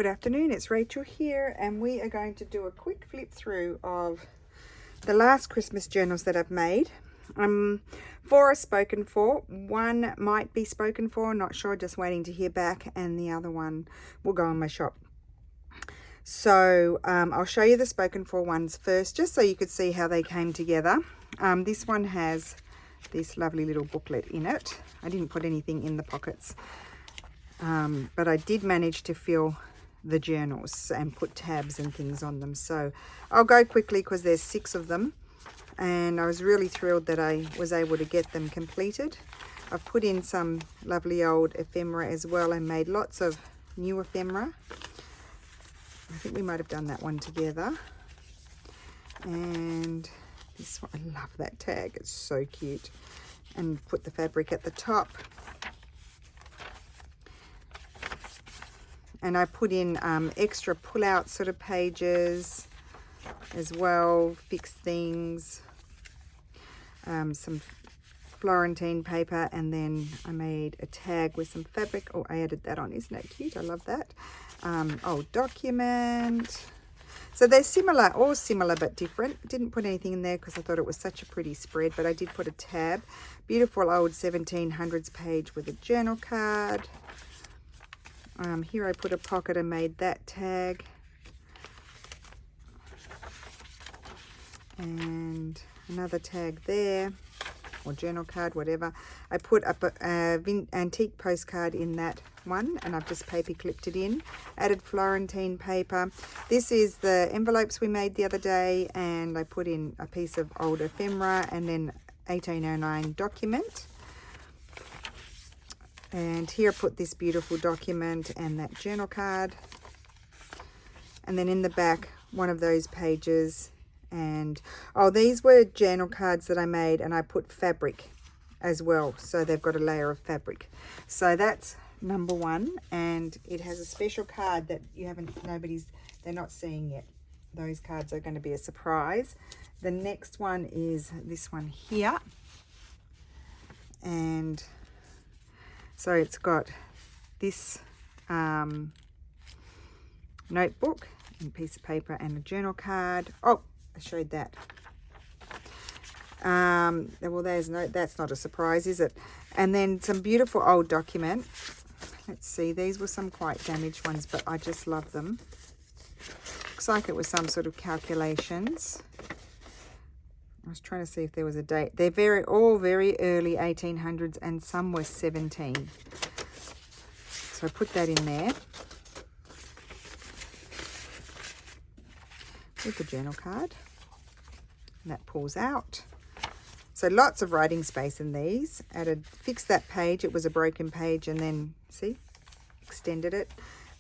Good afternoon, it's Rachel here, and we are going to do a quick flip through of the last Christmas journals that I've made. Four are spoken for, one might be spoken for, not sure, just waiting to hear back, and the other one will go in my shop. So I'll show you the spoken for ones first, just so you could see how they came together. This one has this lovely little booklet in it. I didn't put anything in the pockets, but I did manage to fill the journals and put tabs and things on them. So I'll go quickly because there's 6 of them, and I was really thrilled that I was able to get them completed. I've put in some lovely old ephemera as well and made lots of new ephemera. I think we might have done that one together. And this one, I love that tag, it's so cute. And put the fabric at the top. And I put in extra pull-out sort of pages as well, fix things, some Florentine paper, and then I made a tag with some fabric. Oh, I added that on, isn't that cute? I love that. Old document. So they're similar, all similar but different. Didn't put anything in there because I thought it was such a pretty spread, but I did put a tab. Beautiful old 1700s page with a journal card. Here I put a pocket and made that tag. And another tag there, or journal card, whatever. I put up an antique postcard in that one, and I've just paper clipped it in. Added Florentine paper. This is the envelopes we made the other day, and I put in a piece of old ephemera and then 1809 document. And here I put this beautiful document and that journal card. And then in the back, one of those pages. And oh, these were journal cards that I made, and I put fabric as well, so they've got a layer of fabric. So that's number 1, and it has a special card that they're not seeing yet. Those cards are going to be a surprise. The next one is this one here, and so it's got this notebook and piece of paper and a journal card. Oh, I showed that. Well, that's not a surprise, is it? And then some beautiful old document. Let's see, these were some quite damaged ones, but I just love them. Looks like it was some sort of calculations. I was trying to see if there was a date. They're all very early 1800s, and some were 17. So I put that in there with the journal card, and that pulls out. So lots of writing space in these. Fixed that page, it was a broken page, and then see, extended it,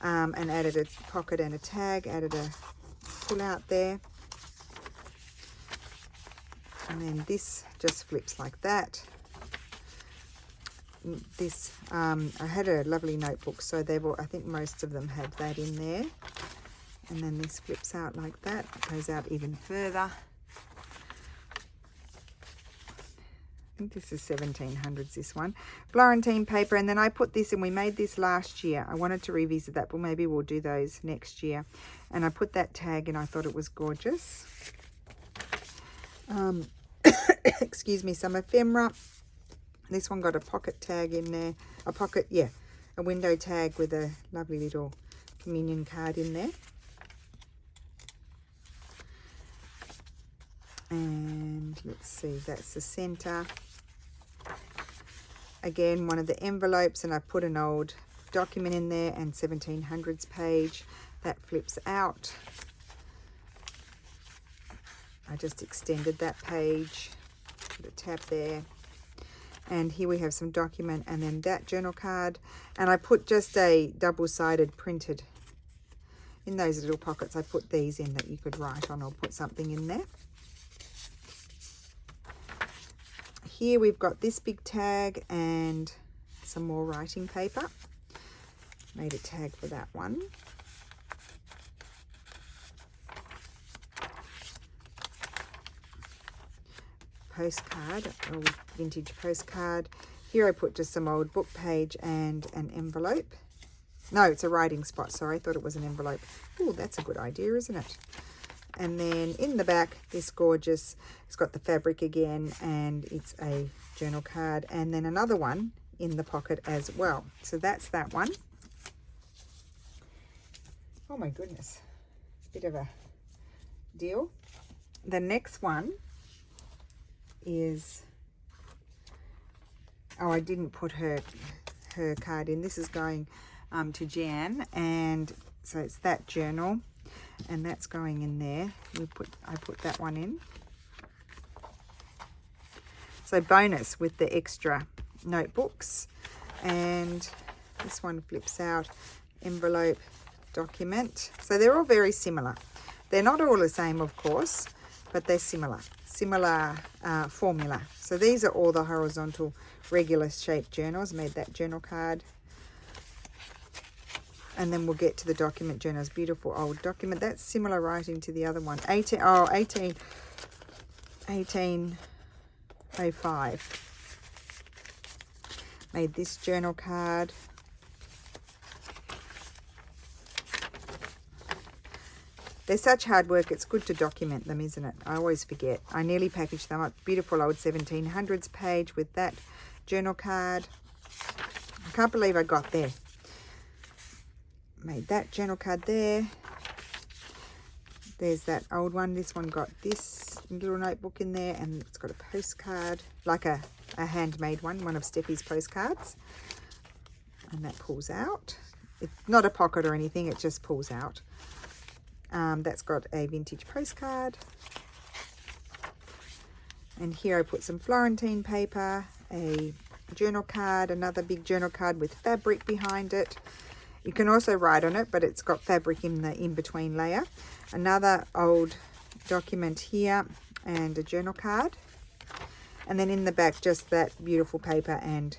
and added a pocket and a tag, added a pull out there. And then this just flips like that. This, I had a lovely notebook, so I think most of them had that in there. And then this flips out like that, it goes out even further. I think this is 1700s, this one. Florentine paper, and then I put this, and we made this last year. I wanted to revisit that, but maybe we'll do those next year. And I put that tag in, I thought it was gorgeous. Excuse me, some ephemera. This one got a pocket tag in there. A window tag with a lovely little communion card in there. And let's see, that's the center. Again, one of the envelopes, and I put an old document in there and 1700s page. That flips out. I just extended that page, put a tab there. And here we have some document, and then that journal card. And I put just a double-sided printed, in those little pockets, I put these in that you could write on or put something in there. Here we've got this big tag and some more writing paper. Made a tag for that one. Postcard, old vintage postcard. Here I put just some old book page and an envelope. No, it's a writing spot. Sorry, I thought it was an envelope. Oh, that's a good idea, isn't it? And then in the back, this gorgeous, it's got the fabric again, and it's a journal card. And then another one in the pocket as well. So that's that one. Oh my goodness, bit of a deal. The next one is, oh, I didn't put her card in. This is going to Jan, and so it's that journal, and that's going in there. I put that one in. So bonus with the extra notebooks, and this one flips out, envelope, document. So they're all very similar. They're not all the same, of course, but they're similar formula. So these are all the horizontal regular shaped journals. Made that journal card, and then we'll get to the document journals. Beautiful old document. That's similar writing to the other one. 1805. Made this journal card. They're such hard work. It's good to document them, isn't it? I always forget. I nearly packaged them up. Beautiful old 1700s page with that journal card. I can't believe I got there. Made that journal card there. There's that old one. This one got this little notebook in there, and it's got a postcard, like a handmade one of Steffi's postcards. And that pulls out. It's not a pocket or anything, it just pulls out. That's got a vintage postcard. And here I put some Florentine paper, a journal card, another big journal card with fabric behind it. You can also write on it, but it's got fabric in the in-between layer. Another old document here and a journal card. And then in the back, just that beautiful paper and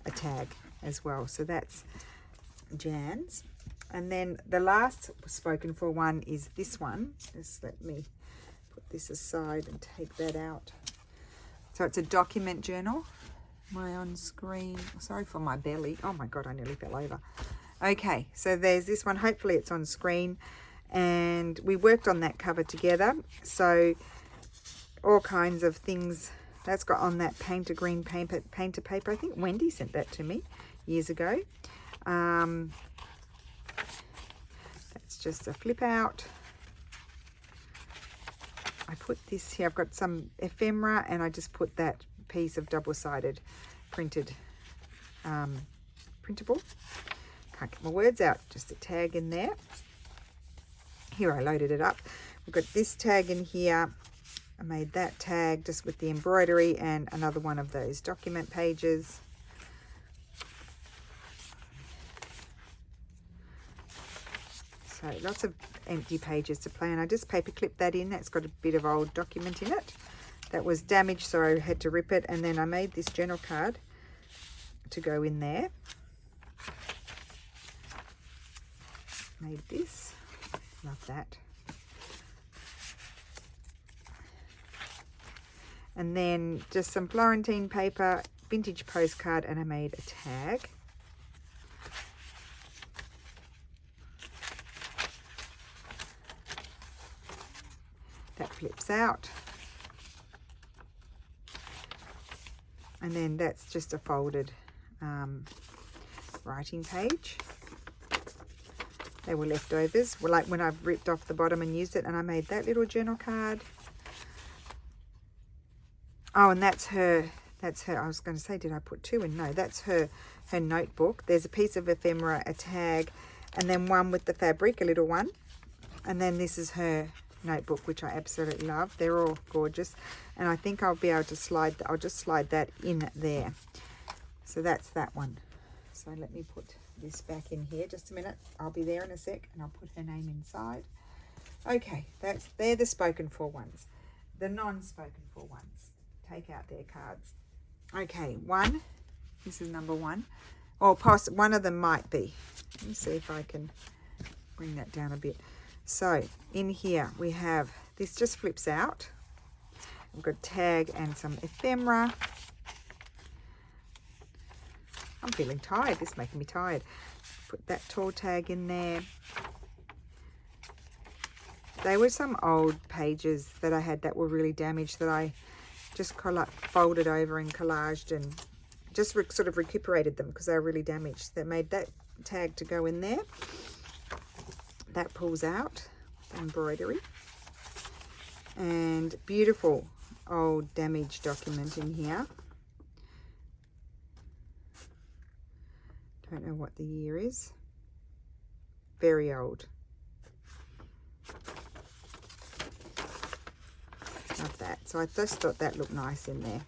a tag as well. So that's Jan's. And then the last spoken for one is this one. Just let me put this aside and take that out. So it's a document journal. My on screen. Sorry for my belly. Oh my God, I nearly fell over. Okay, so there's this one. Hopefully it's on screen. And we worked on that cover together. So all kinds of things. That's got on that painter green paper. I think Wendy sent that to me years ago. That's just a flip out. I put this here. I've got some ephemera, and I just put that piece of double-sided printed printable. Can't get my words out. Just a tag in there. Here I loaded it up. We've got this tag in here. I made that tag just with the embroidery and another one of those document pages. So lots of empty pages to play, and I just paper clipped that in. That's got a bit of old document in it that was damaged, so I had to rip it. And then I made this journal card to go in there. Made this. Love that. And then just some Florentine paper, vintage postcard, and I made a tag. That flips out. And then that's just a folded writing page. They were leftovers, like when I've ripped off the bottom and used it, and I made that little journal card. Oh, and that's her, I was going to say, did I put two in? No, that's her notebook. There's a piece of ephemera, a tag, and then one with the fabric, a little one. And then this is her notebook, which I absolutely love. They're all gorgeous. And I think I'll be able to I'll just slide that in there. So that's that one. So let me put this back in here just a minute. I'll be there in a sec, and I'll put her name inside. Okay, they're the spoken for ones. The non-spoken for ones. Take out their cards. Okay, one. This is number one. Or one of them might be. Let me see if I can bring that down a bit. So in here we have, this just flips out. We've got tag and some ephemera. I'm feeling tired. This is making me tired. Put that tall tag in there. They were some old pages that I had that were really damaged that I just folded over and collaged and just sort of recuperated them because they were really damaged. That made that tag to go in there. That pulls out, embroidery. And beautiful old damaged document in here. Don't know what the year is. Very old. Love that. So I just thought that looked nice in there.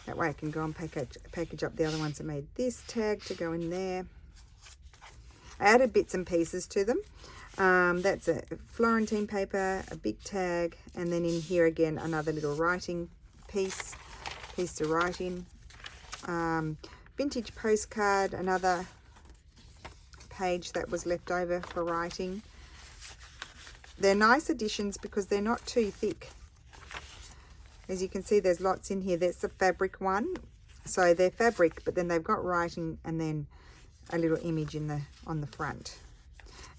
That way I can go and package up the other ones. I made this tag to go in there. I added bits and pieces to them. That's a Florentine paper, a big tag, and then in here again another little writing piece to write in. Vintage postcard, another page that was left over for writing. They're nice additions because they're not too thick. As you can see, there's lots in here. That's the fabric one. So they're fabric, but then they've got writing and then a little image on the front.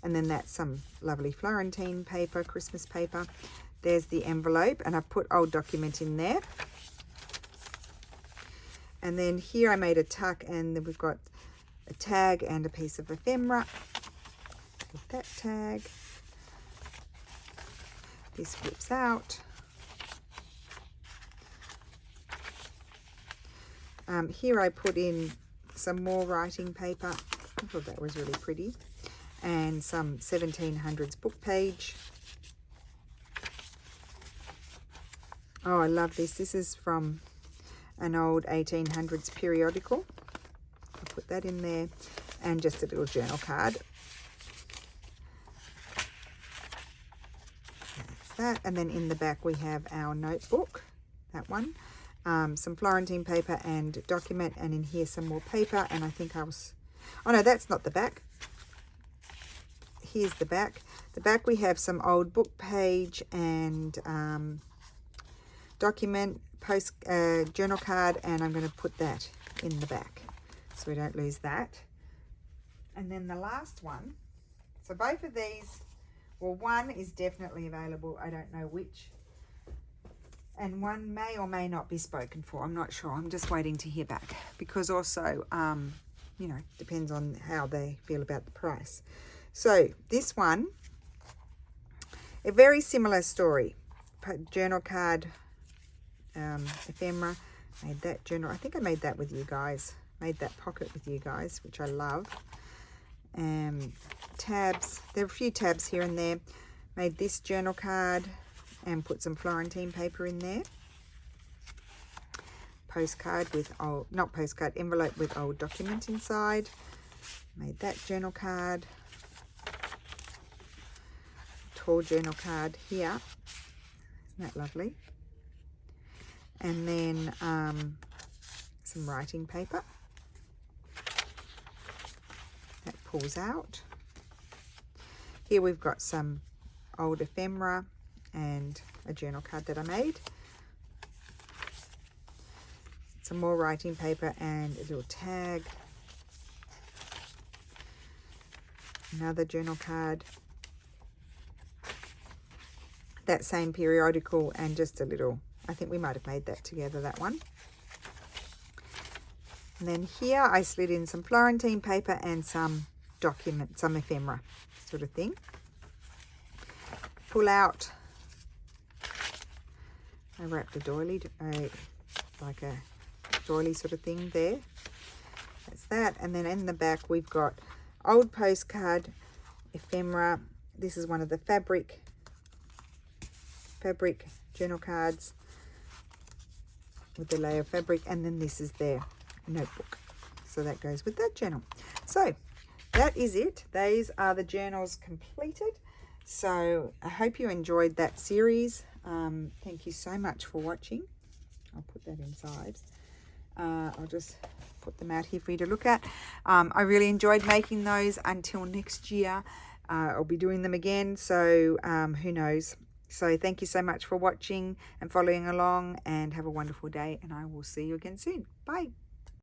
And then that's some lovely Florentine paper, Christmas paper. There's the envelope, and I've put old document in there. And then here I made a tuck, and then we've got a tag and a piece of ephemera. With that tag. This flips out. Here I put in some more writing paper. I thought that was really pretty. And some 1700s book page. Oh, I love this. This is from an old 1800s periodical. I'll put that in there. And just a little journal card. That's that. And then in the back we have our notebook. That one. Some Florentine paper and document, and in here some more paper, and I think I was, oh no, that's not the back. Here's the back. The back we have some old book page and document, journal card, and I'm going to put that in the back so we don't lose that. And then the last one, so both of these, well, one is definitely available, I don't know which. And one may or may not be spoken for. I'm not sure. I'm just waiting to hear back. Because also, you know, depends on how they feel about the price. So this one, a very similar story. Journal card, ephemera. Made that journal. I think I made that with you guys. Made that pocket with you guys, which I love. Tabs. There are a few tabs here and there. Made this journal card. And put some Florentine paper in there. Postcard with old, not postcard, envelope with old document inside. Made that journal card. Tall journal card here. Isn't that lovely? And then some writing paper. That pulls out. Here we've got some old ephemera and a journal card that I made. Some more writing paper and a little tag. Another journal card. That same periodical and just a little, I think we might have made that together, that one. And then here I slid in some Florentine paper and some document, some ephemera sort of thing. Pull out. I wrapped a doily, like a doily sort of thing there. That's that. And then in the back we've got old postcard, ephemera. This is one of the fabric journal cards with the layer of fabric. And then this is their notebook. So that goes with that journal. So that is it. These are the journals completed. So I hope you enjoyed that series. Thank you so much for watching. I'll put that inside. I'll just put them out here for you to look at. I really enjoyed making those. Until next year, I'll be doing them again. So who knows? So thank you so much for watching and following along, and have a wonderful day, and I will see you again soon. Bye.